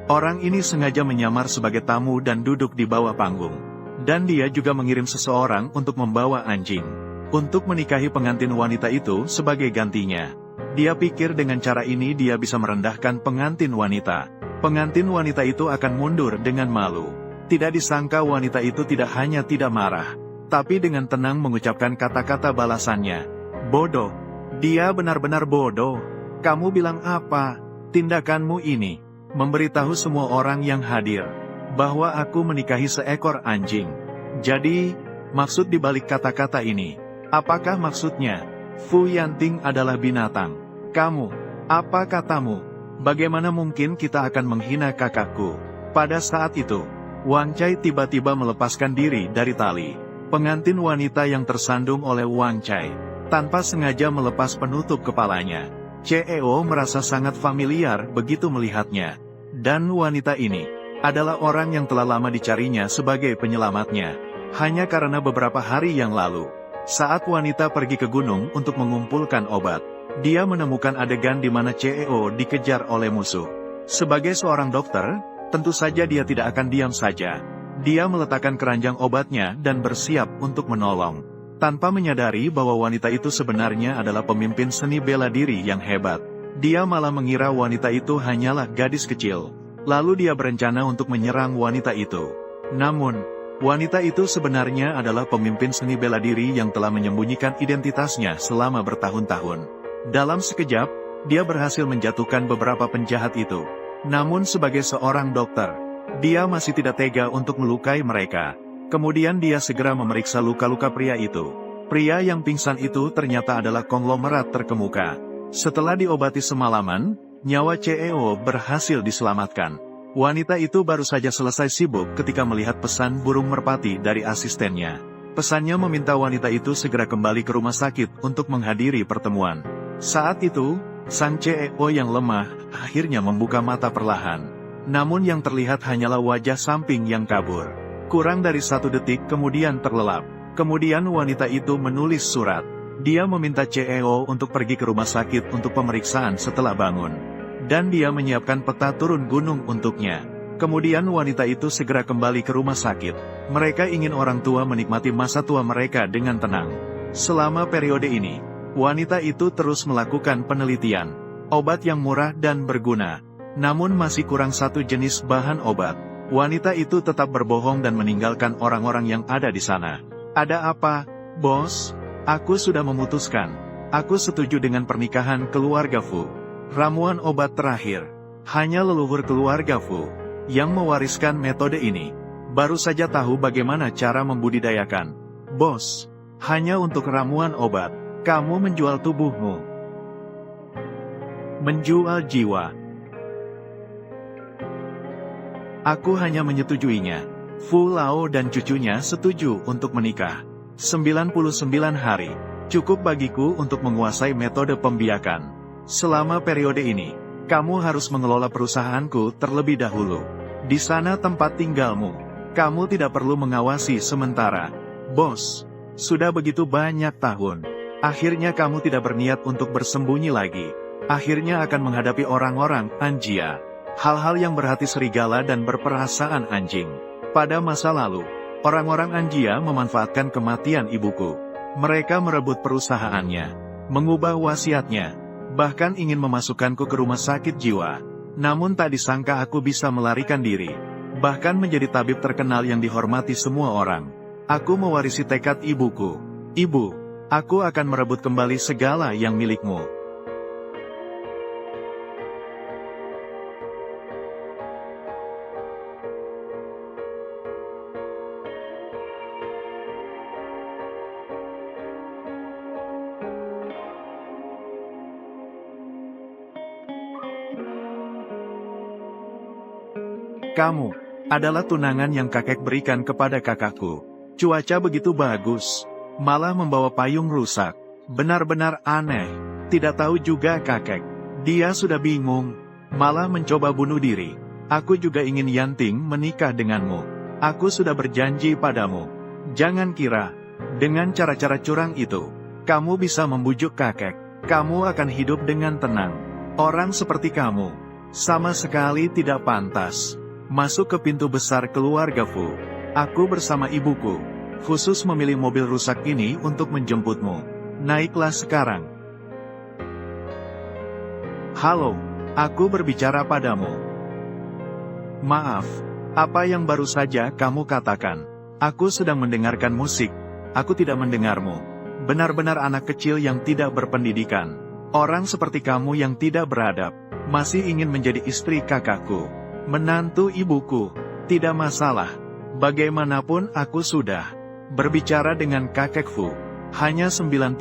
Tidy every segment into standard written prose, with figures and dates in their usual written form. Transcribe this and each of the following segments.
Orang ini sengaja menyamar sebagai tamu dan duduk di bawah panggung. Dan dia juga mengirim seseorang untuk membawa anjing. Untuk menikahi pengantin wanita itu sebagai gantinya. Dia pikir dengan cara ini dia bisa merendahkan pengantin wanita. Pengantin wanita itu akan mundur dengan malu. Tidak disangka wanita itu tidak hanya tidak marah, tapi dengan tenang mengucapkan kata-kata balasannya. Bodoh. Dia benar-benar bodoh. Kamu bilang apa? Tindakanmu ini memberitahu semua orang yang hadir bahwa aku menikahi seekor anjing. Jadi, maksud dibalik kata-kata ini, apakah maksudnya Fu Yanting adalah binatang? Kamu, apa katamu? Bagaimana mungkin kita akan menghina kakakku? Pada saat itu, Wang Cai tiba-tiba melepaskan diri dari tali. Pengantin wanita yang tersandung oleh Wang Cai tanpa sengaja melepas penutup kepalanya. CEO merasa sangat familiar begitu melihatnya. Dan wanita ini adalah orang yang telah lama dicarinya sebagai penyelamatnya. Hanya karena beberapa hari yang lalu, saat wanita pergi ke gunung untuk mengumpulkan obat, dia menemukan adegan di mana CEO dikejar oleh musuh. Sebagai seorang dokter, tentu saja dia tidak akan diam saja. Dia meletakkan keranjang obatnya dan bersiap untuk menolong. Tanpa menyadari bahwa wanita itu sebenarnya adalah pemimpin seni bela diri yang hebat. Dia malah mengira wanita itu hanyalah gadis kecil. Lalu dia berencana untuk menyerang wanita itu. Namun, wanita itu sebenarnya adalah pemimpin seni bela diri yang telah menyembunyikan identitasnya selama bertahun-tahun. Dalam sekejap, dia berhasil menjatuhkan beberapa penjahat itu. Namun sebagai seorang dokter, dia masih tidak tega untuk melukai mereka. Kemudian dia segera memeriksa luka-luka pria itu. Pria yang pingsan itu ternyata adalah konglomerat terkemuka. Setelah diobati semalaman, nyawa CEO berhasil diselamatkan. Wanita itu baru saja selesai sibuk ketika melihat pesan burung merpati dari asistennya. Pesannya meminta wanita itu segera kembali ke rumah sakit untuk menghadiri pertemuan. Saat itu, sang CEO yang lemah akhirnya membuka mata perlahan. Namun yang terlihat hanyalah wajah samping yang kabur. Kurang dari 1 detik kemudian terlelap. Kemudian wanita itu menulis surat. Dia meminta CEO untuk pergi ke rumah sakit untuk pemeriksaan setelah bangun. Dan dia menyiapkan peta turun gunung untuknya. Kemudian wanita itu segera kembali ke rumah sakit. Mereka ingin orang tua menikmati masa tua mereka dengan tenang. Selama periode ini, wanita itu terus melakukan penelitian. Obat yang murah dan berguna. Namun masih kurang 1 jenis bahan obat. Wanita itu tetap berbohong dan meninggalkan orang-orang yang ada di sana. Ada apa, bos? Aku sudah memutuskan. Aku setuju dengan pernikahan keluarga Fu. Ramuan obat terakhir. Hanya leluhur keluarga Fu yang mewariskan metode ini. Baru saja tahu bagaimana cara membudidayakan. Bos, hanya untuk ramuan obat, kamu menjual tubuhmu. Menjual jiwa. Aku hanya menyetujuinya. Fu Lao dan cucunya setuju untuk menikah. 99 hari. Cukup bagiku untuk menguasai metode pembiakan. Selama periode ini, kamu harus mengelola perusahaanku terlebih dahulu. Di sana tempat tinggalmu. Kamu tidak perlu mengawasi sementara. Bos, sudah begitu banyak tahun. Akhirnya kamu tidak berniat untuk bersembunyi lagi. Akhirnya akan menghadapi orang-orang Anjia. Hal-hal yang berhati serigala dan berperasaan anjing. Pada masa lalu, orang-orang Anjia memanfaatkan kematian ibuku. Mereka merebut perusahaannya, mengubah wasiatnya, bahkan ingin memasukkanku ke rumah sakit jiwa. Namun tak disangka aku bisa melarikan diri, bahkan menjadi tabib terkenal yang dihormati semua orang. Aku mewarisi tekad ibuku. Ibu, aku akan merebut kembali segala yang milikmu. Kamu adalah tunangan yang kakek berikan kepada kakakku. Cuaca begitu bagus, malah membawa payung rusak. Benar-benar aneh. Tidak tahu juga kakek. Dia sudah bingung, malah mencoba bunuh diri. Aku juga ingin Yanting menikah denganmu. Aku sudah berjanji padamu. Jangan kira, dengan cara-cara curang itu, kamu bisa membujuk kakek. Kamu akan hidup dengan tenang. Orang seperti kamu Sama sekali tidak pantas. Masuk ke pintu besar keluarga Fu. Aku bersama ibuku, khusus memilih mobil rusak ini untuk menjemputmu. Naiklah sekarang. Halo, aku berbicara padamu. Maaf, apa yang baru saja kamu katakan? Aku sedang mendengarkan musik, aku tidak mendengarmu. Benar-benar anak kecil yang tidak berpendidikan. Orang seperti kamu yang tidak beradab, masih ingin menjadi istri kakakku. Menantu ibuku, tidak masalah. Bagaimanapun aku sudah berbicara dengan kakek Fu. Hanya 99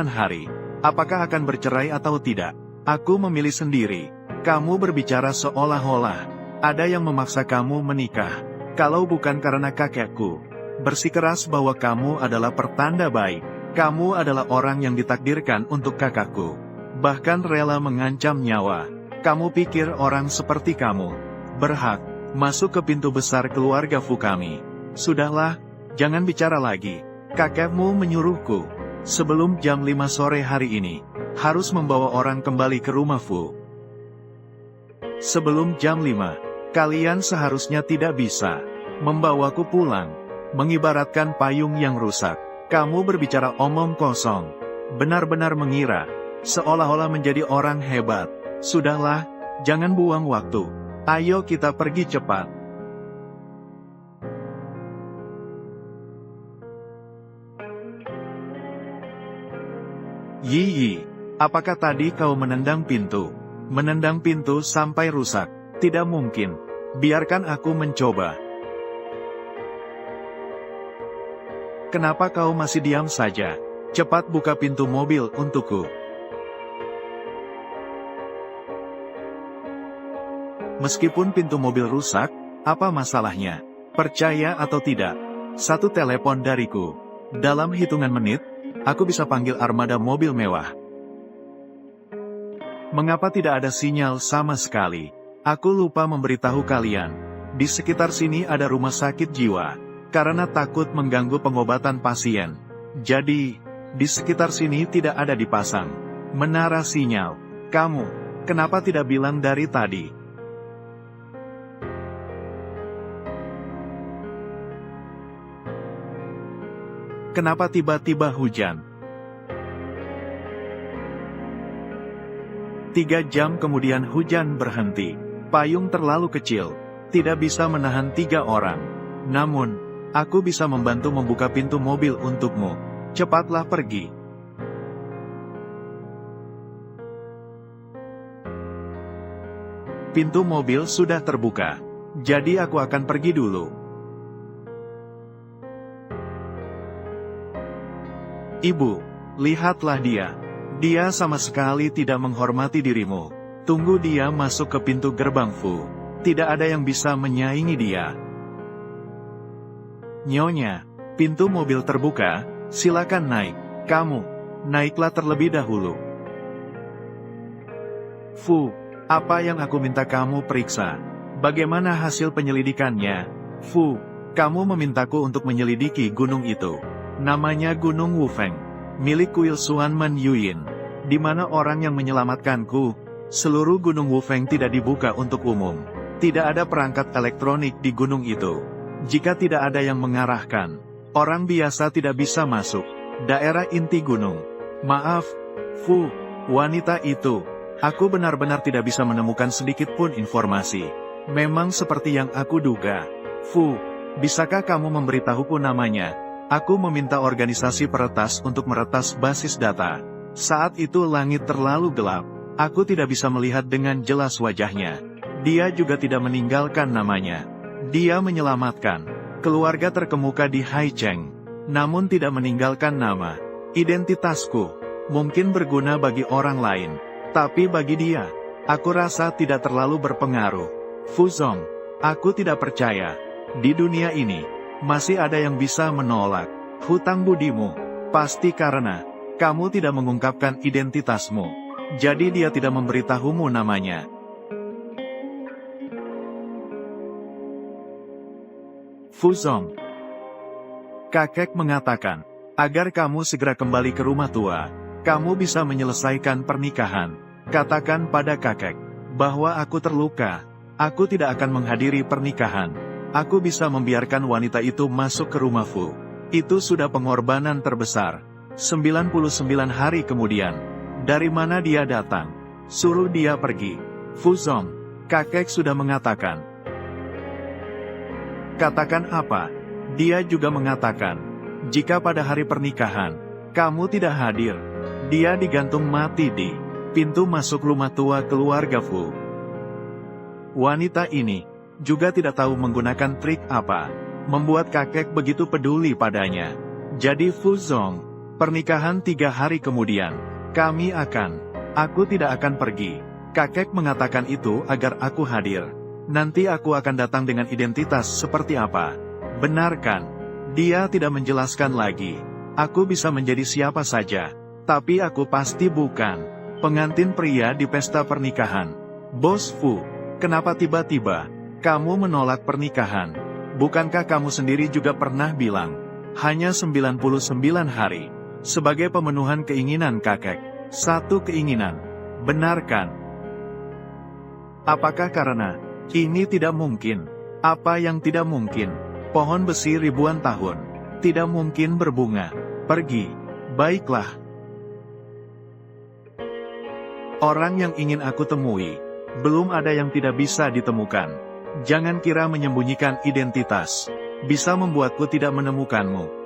hari. Apakah akan bercerai atau tidak? Aku memilih sendiri. Kamu berbicara seolah-olah ada yang memaksa kamu menikah. Kalau bukan karena kakekku bersikeras bahwa kamu adalah pertanda baik. Kamu adalah orang yang ditakdirkan untuk kakakku. Bahkan rela mengancam nyawa. Kamu pikir orang seperti kamu berhak masuk ke pintu besar keluarga Fu kami? Sudahlah, jangan bicara lagi. Kakekmu menyuruhku, sebelum jam 5 sore hari ini, harus membawa orang kembali ke rumah Fu. Sebelum jam 5, kalian seharusnya tidak bisa membawaku pulang. Mengibaratkan payung yang rusak. Kamu berbicara omong kosong. Benar-benar mengira, seolah-olah menjadi orang hebat. Sudahlah, jangan buang waktu. Ayo kita pergi cepat. Yi, apakah tadi kau menendang pintu? Menendang pintu sampai rusak? Tidak mungkin. Biarkan aku mencoba. Kenapa kau masih diam saja? Cepat buka pintu mobil untukku. Meskipun pintu mobil rusak, apa masalahnya? Percaya atau tidak? Satu telepon dariku. Dalam hitungan menit, aku bisa panggil armada mobil mewah. Mengapa tidak ada sinyal sama sekali? Aku lupa memberitahu kalian. Di sekitar sini ada rumah sakit jiwa. Karena takut mengganggu pengobatan pasien. Jadi, di sekitar sini tidak ada dipasang menara sinyal. Kamu, kenapa tidak bilang dari tadi? Kenapa tiba-tiba hujan? 3 jam kemudian hujan berhenti. Payung terlalu kecil, tidak bisa menahan 3 orang. Namun, aku bisa membantu membuka pintu mobil untukmu. Cepatlah pergi. Pintu mobil sudah terbuka. Jadi aku akan pergi dulu. Ibu, lihatlah dia. Dia sama sekali tidak menghormati dirimu. Tunggu dia masuk ke pintu gerbang Fu. Tidak ada yang bisa menyaingi dia. Nyonya, pintu mobil terbuka, silakan naik. Kamu, naiklah terlebih dahulu. Fu, apa yang aku minta kamu periksa? Bagaimana hasil penyelidikannya? Fu, kamu memintaku untuk menyelidiki gunung itu. Namanya Gunung Wufeng, milik kuil Xuan Man Yuyin. Di mana orang yang menyelamatkanku? Seluruh Gunung Wufeng tidak dibuka untuk umum. Tidak ada perangkat elektronik di gunung itu. Jika tidak ada yang mengarahkan, orang biasa tidak bisa masuk daerah inti gunung. Maaf, Fu, wanita itu. Aku benar-benar tidak bisa menemukan sedikit pun informasi. Memang seperti yang aku duga. Fu, bisakah kamu memberitahuku namanya? Aku meminta organisasi peretas untuk meretas basis data. Saat itu langit terlalu gelap. Aku tidak bisa melihat dengan jelas wajahnya. Dia juga tidak meninggalkan namanya. Dia menyelamatkan keluarga terkemuka di Haicheng, namun tidak meninggalkan nama. Identitasku mungkin berguna bagi orang lain, tapi bagi dia, aku rasa tidak terlalu berpengaruh. Fuzong, aku tidak percaya. Di dunia ini, masih ada yang bisa menolak hutang budimu. Pasti karena kamu tidak mengungkapkan identitasmu. Jadi dia tidak memberitahumu namanya. Fuzong, kakek mengatakan, agar kamu segera kembali ke rumah tua, kamu bisa menyelesaikan pernikahan. Katakan pada kakek bahwa aku terluka. Aku tidak akan menghadiri pernikahan. Aku bisa membiarkan wanita itu masuk ke rumah Fu. Itu sudah pengorbanan terbesar. 99 hari kemudian. Dari mana dia datang? Suruh dia pergi. Fu Zong, kakek sudah mengatakan. Katakan apa? Dia juga mengatakan, jika pada hari pernikahan, kamu tidak hadir, dia digantung mati di pintu masuk rumah tua keluarga Fu. Wanita ini juga tidak tahu menggunakan trik apa, membuat kakek begitu peduli padanya. Jadi Fu Zong, pernikahan 3 hari kemudian, aku tidak akan pergi. Kakek mengatakan itu agar aku hadir. Nanti aku akan datang dengan identitas seperti apa. Benarkan? Dia tidak menjelaskan lagi. Aku bisa menjadi siapa saja, tapi aku pasti bukan pengantin pria di pesta pernikahan. Bos Fu, kenapa tiba-tiba kamu menolak pernikahan? Bukankah kamu sendiri juga pernah bilang, hanya 99 hari, sebagai pemenuhan keinginan kakek? Satu keinginan. Benarkan? Apakah karena ini tidak mungkin? Apa yang tidak mungkin? Pohon besi ribuan tahun tidak mungkin berbunga. Pergi. Baiklah. Orang yang ingin aku temui, belum ada yang tidak bisa ditemukan. Jangan kira menyembunyikan identitas bisa membuatku tidak menemukanmu.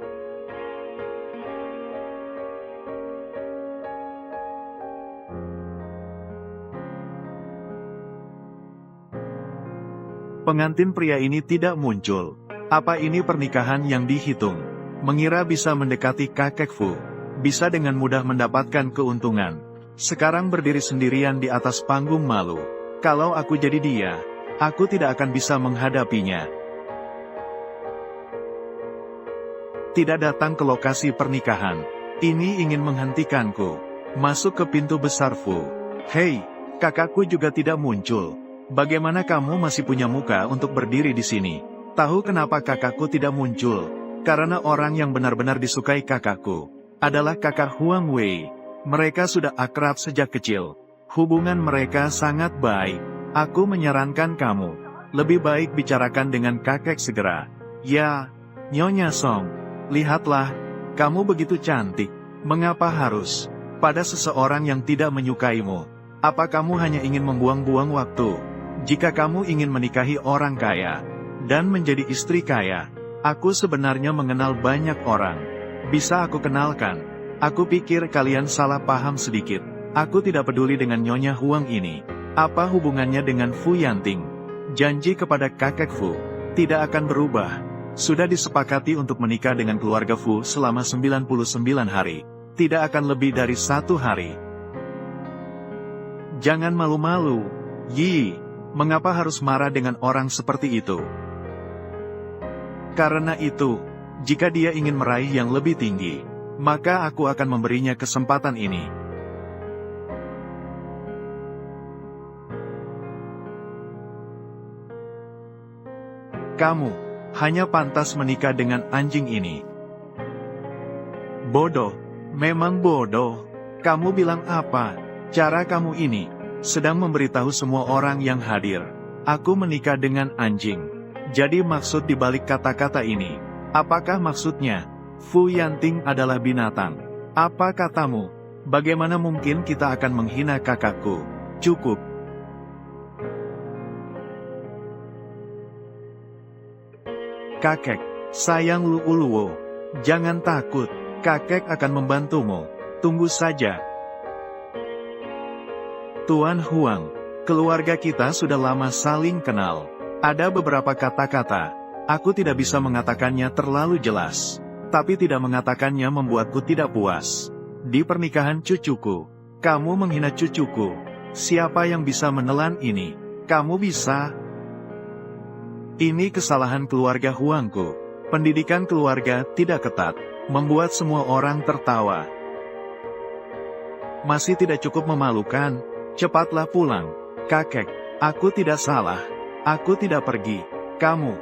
Pengantin pria ini tidak muncul. Apa ini pernikahan yang dihitung? Mengira bisa mendekati kakek Fu, bisa dengan mudah mendapatkan keuntungan. Sekarang berdiri sendirian di atas panggung malu. Kalau aku jadi dia, aku tidak akan bisa menghadapinya. Tidak datang ke lokasi pernikahan. Ini ingin menghentikanku. Masuk ke pintu besar Fu. Hei, kakakku juga tidak muncul. Bagaimana kamu masih punya muka untuk berdiri di sini? Tahu kenapa kakakku tidak muncul? Karena orang yang benar-benar disukai kakakku adalah kakak Huang Wei. Mereka sudah akrab sejak kecil. Hubungan mereka sangat baik. Aku menyarankan kamu lebih baik bicarakan dengan kakek segera. Ya, Nyonya Song, lihatlah, kamu begitu cantik. Mengapa harus pada seseorang yang tidak menyukaimu? Apa kamu hanya ingin membuang-buang waktu? Jika kamu ingin menikahi orang kaya dan menjadi istri kaya, aku sebenarnya mengenal banyak orang. Bisa aku kenalkan? Aku pikir kalian salah paham sedikit. Aku tidak peduli dengan Nyonya Huang ini. Apa hubungannya dengan Fu Yanting? Janji kepada kakek Fu tidak akan berubah. Sudah disepakati untuk menikah dengan keluarga Fu selama 99 hari. Tidak akan lebih dari 1 hari. Jangan malu-malu. Yi, mengapa harus marah dengan orang seperti itu? Karena itu, jika dia ingin meraih yang lebih tinggi, maka aku akan memberinya kesempatan ini. Kamu hanya pantas menikah dengan anjing ini. Bodoh, memang bodoh. Kamu bilang apa? Cara kamu ini sedang memberitahu semua orang yang hadir, aku menikah dengan anjing. Jadi maksud dibalik kata-kata ini, apakah maksudnya Fu Yanting adalah binatang? Apa katamu? Bagaimana mungkin kita akan menghina kakakku? Cukup. Kakek, sayang Lu Uluo, jangan takut, kakek akan membantumu. Tunggu saja. Tuan Huang, keluarga kita sudah lama saling kenal. Ada beberapa kata-kata, aku tidak bisa mengatakannya terlalu jelas. Tapi tidak mengatakannya membuatku tidak puas. Di pernikahan cucuku, kamu menghina cucuku. Siapa yang bisa menelan ini? Kamu bisa? Ini kesalahan keluarga Huangku. Pendidikan keluarga tidak ketat, membuat semua orang tertawa. Masih tidak cukup memalukan? Cepatlah pulang. Kakek, aku tidak salah. Aku tidak pergi. Kamu.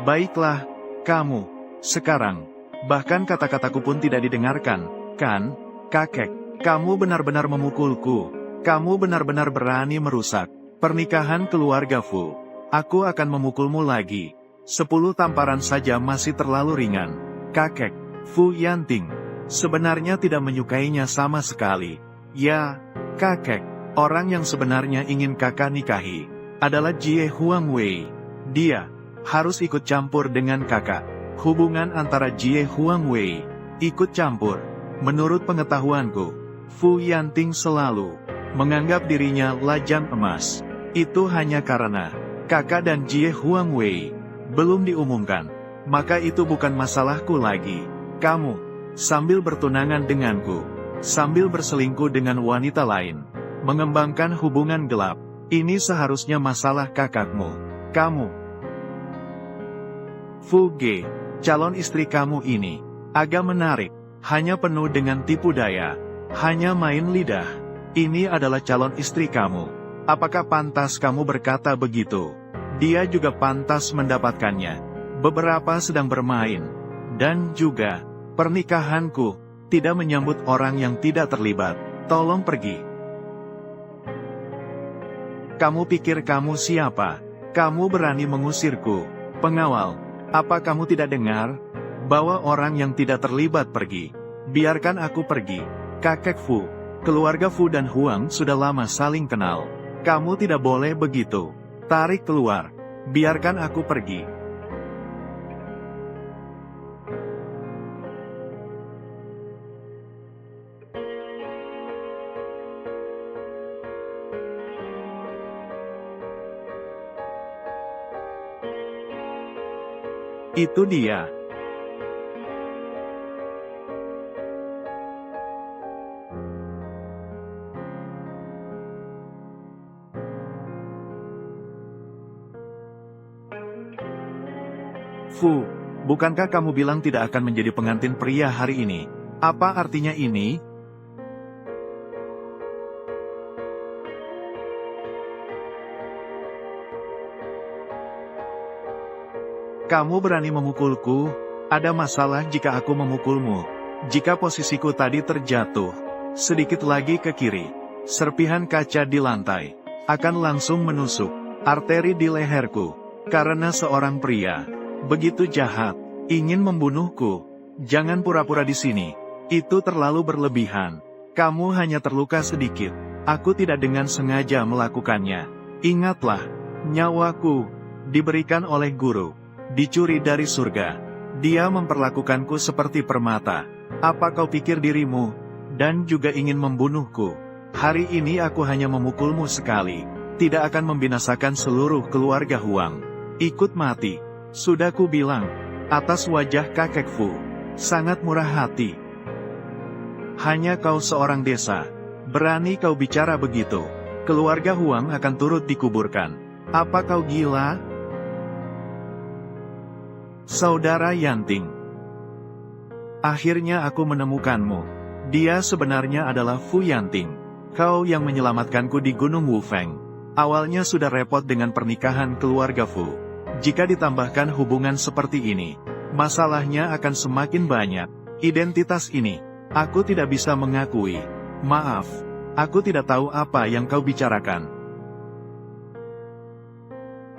Baiklah, kamu. Sekarang. Bahkan kata-kataku pun tidak didengarkan, kan? Kakek, kamu benar-benar memukulku. Kamu benar-benar berani merusak pernikahan keluarga Fu. Aku akan memukulmu lagi. 10 tamparan saja masih terlalu ringan. Kakek, Fu Yanting, sebenarnya tidak menyukainya sama sekali. Ya, kakek, orang yang sebenarnya ingin kakak nikahi adalah Jie Huangwei. Dia harus ikut campur dengan kakak. Hubungan antara Jie Huangwei ikut campur. Menurut pengetahuanku, Fu Yanting selalu menganggap dirinya lajang emas. Itu hanya karena kakak dan Jie Huangwei belum diumumkan. Maka itu bukan masalahku lagi. Kamu, sambil bertunangan denganku, sambil berselingkuh dengan wanita lain, mengembangkan hubungan gelap, ini seharusnya masalah kakakmu. Kamu, Fu Ge, calon istri kamu ini agak menarik, hanya penuh dengan tipu daya, hanya main lidah. Ini adalah calon istri kamu. Apakah pantas kamu berkata begitu? Dia juga pantas mendapatkannya. Beberapa sedang bermain. Dan juga, pernikahanku tidak menyambut orang yang tidak terlibat. Tolong pergi. Kamu pikir kamu siapa? Kamu berani mengusirku? Pengawal, apa kamu tidak dengar? Bawa orang yang tidak terlibat pergi. Biarkan aku pergi. Kakek Fu, keluarga Fu dan Huang sudah lama saling kenal. Kamu tidak boleh begitu. Tarik keluar. Biarkan aku pergi. Itu dia. Fu, bukankah kamu bilang tidak akan menjadi pengantin pria hari ini? Apa artinya ini? Kamu berani memukulku? Ada masalah jika aku memukulmu? Jika posisiku tadi terjatuh sedikit lagi ke kiri, serpihan kaca di lantai akan langsung menusuk arteri di leherku. Karena seorang pria begitu jahat, ingin membunuhku. Jangan pura-pura di sini. Itu terlalu berlebihan. Kamu hanya terluka sedikit. Aku tidak dengan sengaja melakukannya. Ingatlah, nyawaku diberikan oleh guru, dicuri dari surga. Dia memperlakukanku seperti permata. Apa kau pikir dirimu? Dan juga ingin membunuhku. Hari ini aku hanya memukulmu sekali. Tidak akan membinasakan seluruh keluarga Huang. Ikut mati. Sudah ku bilang, atas wajah kakek Fu, sangat murah hati. Hanya kau seorang desa, berani kau bicara begitu. Keluarga Huang akan turut dikuburkan. Apa kau gila? Saudara Yanting. Akhirnya aku menemukanmu. Dia sebenarnya adalah Fu Yanting. Kau yang menyelamatkanku di Gunung Wufeng. Awalnya sudah repot dengan pernikahan keluarga Fu. Jika ditambahkan hubungan seperti ini, masalahnya akan semakin banyak. Identitas ini, aku tidak bisa mengakui. Maaf, aku tidak tahu apa yang kau bicarakan.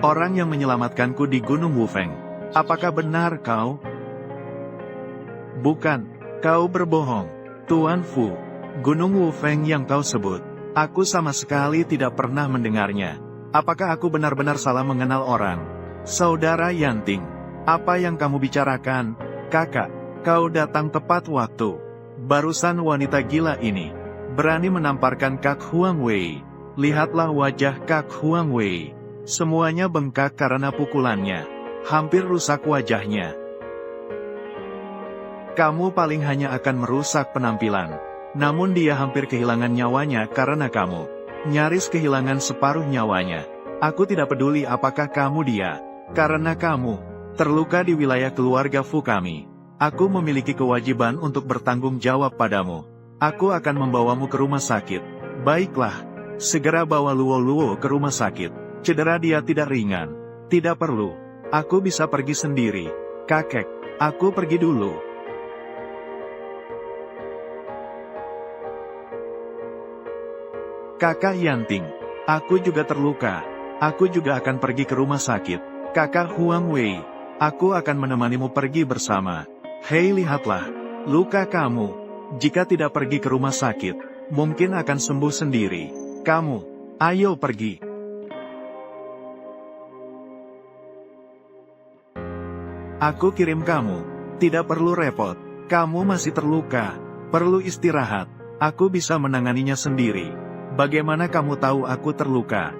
Orang yang menyelamatkanku di Gunung Wufeng. Apakah benar kau? Bukan, kau berbohong. Tuan Fu, Gunung Wufeng yang kau sebut, aku sama sekali tidak pernah mendengarnya. Apakah aku benar-benar salah mengenal orang? Saudara Yanting, apa yang kamu bicarakan? Kakak, kau datang tepat waktu. Barusan wanita gila ini berani menamparkan Kak Huang Wei. Lihatlah wajah Kak Huang Wei. Semuanya bengkak karena pukulannya. Hampir rusak wajahnya. Kamu paling hanya akan merusak penampilan. Namun dia hampir kehilangan nyawanya karena kamu. Nyaris kehilangan separuh nyawanya. Aku tidak peduli apakah kamu dia. Karena kamu terluka di wilayah keluarga Fu kami. Aku memiliki kewajiban untuk bertanggung jawab padamu. Aku akan membawamu ke rumah sakit. Baiklah, segera bawa Luo ke rumah sakit. Cedera dia tidak ringan. Tidak perlu. Aku bisa pergi sendiri. Kakek, aku pergi dulu. Kakak Yanting, aku juga terluka. Aku juga akan pergi ke rumah sakit. Kakak Huang Wei, aku akan menemanimu pergi bersama. Hei, lihatlah, luka kamu. Jika tidak pergi ke rumah sakit, mungkin akan sembuh sendiri. Kamu, ayo pergi. Aku kirim kamu. Tidak perlu repot. Kamu masih terluka. Perlu istirahat. Aku bisa menanganinya sendiri. Bagaimana kamu tahu aku terluka?